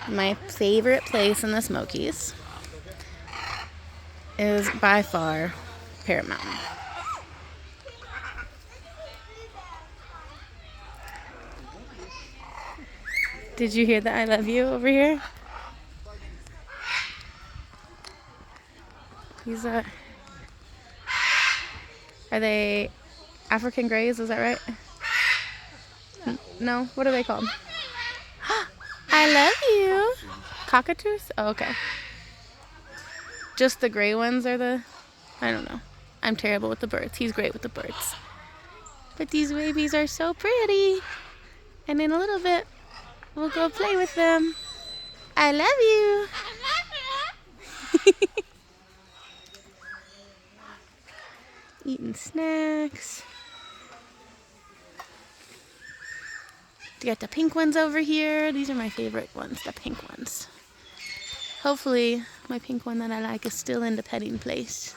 My favorite place in the Smokies is by far Parrot Mountain. Did you hear the I love you over here? These are they African grays? Is that right? No? What are they called? I love you. Cockatoos? Oh, okay. Just the gray ones are the... I don't know. I'm terrible with the birds. He's great with the birds. But these babies are so pretty. And in a little bit, we'll go play with them. I love you. Eating snacks. You got the pink ones over here. These are my favorite ones, the pink ones. Hopefully, my pink one that I like is still in the petting place.